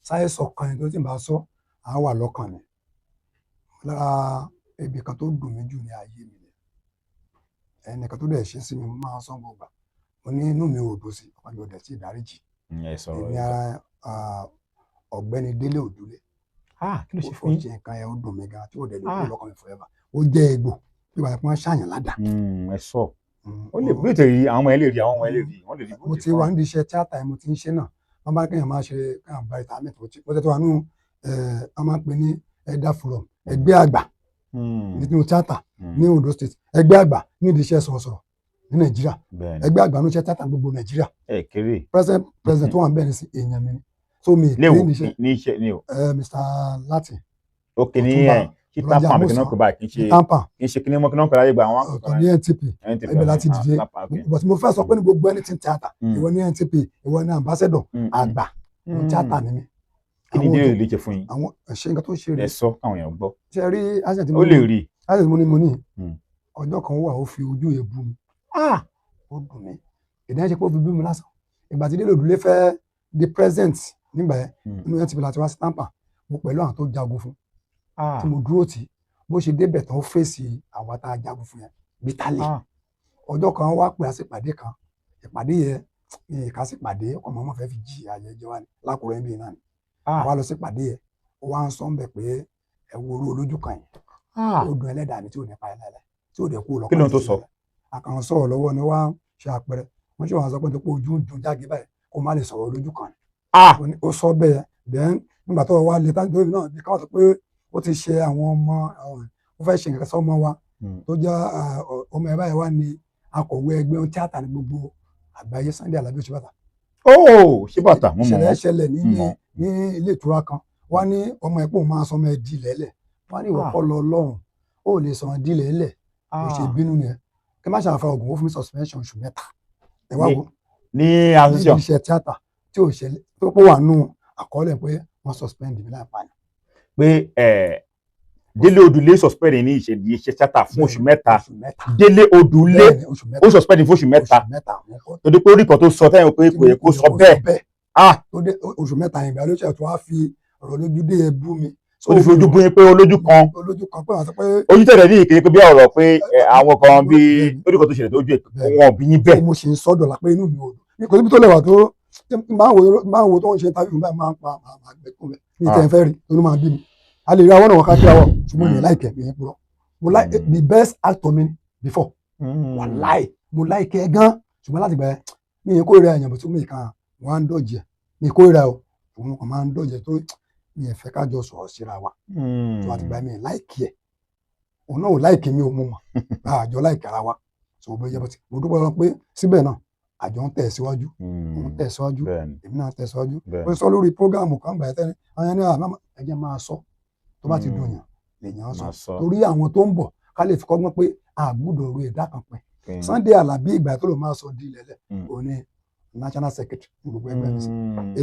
sáyé sọ̀kan ẹni tó ti bá sọ á wà lọ́kàn ni. Lára ibi kan tó dùn mí jù ní ayé mi ni ẹnìkan tó dẹ̀ ṣe sí mi máa ń sọ gbogbo mo ní inú mi ò dùn sí ọ̀pọ̀ mi ò dẹ̀ sí ìdáríjì. Èmi ara ọ̀gbẹ́ni Délé Òdúlé kí ló ṣe ó fún yín? ṣe nǹkan yẹn ó dùn mí gan tí ó dẹ̀ lè kúrò lọ́kàn mi forever. Ó jẹ́ egbò bí wàá pọ́n ṣàyàn ládàá. ẹ sọ ó lè bí ètò yìí àwọn ọmọ ẹ lè rí àwọn ọmọ ẹ lè rí wọ́n lè rí bó mo ti ti wà nídìí iṣẹ́ tíátà yẹn mo ti ń ṣe náà wọ́n bá kéèyàn máa ṣe kéèyàn bá ìta mẹ́tò mo tẹ́tọ́ wà nù wọ́n máa ń pè ní ẹ̀dá forum ẹgbẹ́ àgbà nínú tíátà ní Ondo State ẹgbẹ́ àgbà nídìí iṣẹ́ sọ̀rọ̀sọ̀rọ̀ ní Nàìjíríà ẹgbẹ́ àgbà ní iṣẹ́ tíátà gbogbo Nàìjíríà president tó wà ń bẹ̀ ní sí èèyàn mi ni so mi ní iṣẹ́ ní o Mr. Latin ok ní ẹ̀ kí tampa mi kí náà kó báyìí kí n ṣe kí ní mọ́ kí náà kó láyé gba àwọn ọ̀tọ̀ ní NTP ẹgbẹ́ láti dìde but mo fẹ́ sọ pé ní gbogbo anything tíátà ìwọ ní NTP ìwọ ní ambassador àgbà ní tíátà ni mi. kí ni ìdílé lè jẹ fún yín? àwọn ẹ̀ṣẹ̀ nǹkan tó ṣe rè ẹ sọ àwọn èèyàn gbọ́. ṣe rí accent ó lè rí mo ní ọjọ́ kan wà ó fi ojú èébú mi ó dùn mí ìdáhùn ṣe pé ó fi bú mi lásán ìgbà tí Délé Òdúlé fẹ́ di president nígbà yẹn nínú NTP láti wá sí Tampa mo pẹ̀lú àwọn tó jagun fún tí mo dúró tì bó ṣe débẹ̀ tán ó fèsì àwọn tá a jagun fún yẹn bitali ọjọ́ kan wá pè á sí ìpàdé kan ìpàdé yẹn ní ìka sí ìpàdé ọmọ ọmọ fẹ́ fi jí ayẹyẹ wa ní lákùrẹ́ níbí náà ni wá lọ sí ìpàdé yẹn ó wá ń sọ ń bẹ̀ pé ẹ wo orú olójú kan yẹn ó dùn ẹlẹ́dàá mi tí ò ní pa ẹ lẹ́lẹ́ tí ò dẹ̀ kú lọ́kàn. kí ló ń tó sọ? àkàn sọ̀rọ̀ lọ́wọ́ ni wá ṣe àpẹẹrẹ wọ́n ṣe wà sọ pé tó pé ojú ń dùn jáde báyìí kó má lè sọ̀rọ̀ olójú kan ni. ó sọ bẹ́ẹ̀ then nígbà tó wá lè tán lórí náà bí káwọn sọ pé ó ti ṣe àwọn ọmọ ó fẹ́ ṣe nǹkan sọ́mọ wa tó jẹ́ ọmọ ẹ̀ báyìí wá ní akọ̀wé ẹgbẹ́ tíátà ní gbogbo àgbáyé Sunday Alábí Òṣìbàtà. Òṣìbàtà mo mọ̀ ìṣẹ̀lẹ̀ ṣẹlẹ̀ ní ilé ìtura kan wá ní ọmọ ẹ̀ pé òun máa sọmọ ẹ̀ di lẹ́lẹ̀ wá ní ìwọ́pọ̀ lọ lọ́rùn ó lè sọ di lẹ́lẹ̀ ó ṣe bínú yẹn kí má ṣàfà ògùn ó fún mi suspension oṣù mẹ́ta ẹ wá wo ní association iṣẹ́ tíátà tí ò ṣẹlẹ̀ tó pọ̀ wà nù àkọọ́lẹ̀ pé wọ́n suspend mi láì pààyàn. pé Délé Òdúlé suspend ní iṣẹ́ tíátà fún oṣù mẹ́ta Délé Òdúlé ó suspend fún oṣù mẹ́ta torí pé orí kan tó sọ tẹ́yìn pé kò yẹ kó sọ bẹ́ẹ̀. oṣù mẹ́ta yẹn ìgbà ló ṣe tó wá fi ọ̀rọ̀ lójú dé ẹ bú mi. ó ti fi ojú bú yín pé olójú kan pé wọ́n sọ pé. ojú tẹ̀lé ní ìkéde pé bí ọ̀rọ̀ pé àwọn kan bí orí kan tó ṣẹlẹ̀ tó ojú wọn bí yín bẹ́ẹ̀. mo ṣe ń sọ́dọ̀ la pé inú mi ò dùn kò síbi tó lẹ́wà tó máa wo tó ń ṣe tàbí báyìí máa ń pa àgbẹ̀kùn rẹ̀ ní tẹ̀ ń fẹ́ rí tó ló máa bí mi. a lè rí àwọn náà wọn ká kí àwọn ṣùgbọ́n mi láìkẹ́ mi yẹn purọ́ mo like the best actor mi before wàláì mo like ẹ gan ṣùgbọ́n láti gbà mi yẹn kórìíra ẹ̀yàn bó tó mi kàn wọ́n á ń dọ̀jẹ̀ mi kórìíra o òun kàn máa ń dọ̀jẹ̀ tó mi yẹn fẹ́ ká jọ sọ̀rọ̀ síra wa tó àti gbà mi yẹn láìkí ẹ̀ òun náà ò láìkí mi ò mú mọ̀ àjọ láìkí ara wa sọ̀rọ̀ bó yẹ bó ti mo dúpẹ́ lọ pé síbẹ̀ náà àjọ ń tẹ̀síwájú òun tẹ̀síwájú èmi náà tẹ̀síwájú ó sọ lórí prógáàmù kan gbà tẹ́lẹ̀ àwọn ẹni ẹ̀jẹ̀ máa sọ tó bá ti dùn yàn lèèyàn sọ torí àwọn tó ń bọ̀ ká lè fi kọ́gbọ́n pé àgbùdọ̀ ru ẹ̀dá kan pẹ́ Sunday Alábí ìgbà tó lò máa sọ di ilẹ̀ lẹ̀ òní national secretary gbogbo ẹgbẹ́ mi sí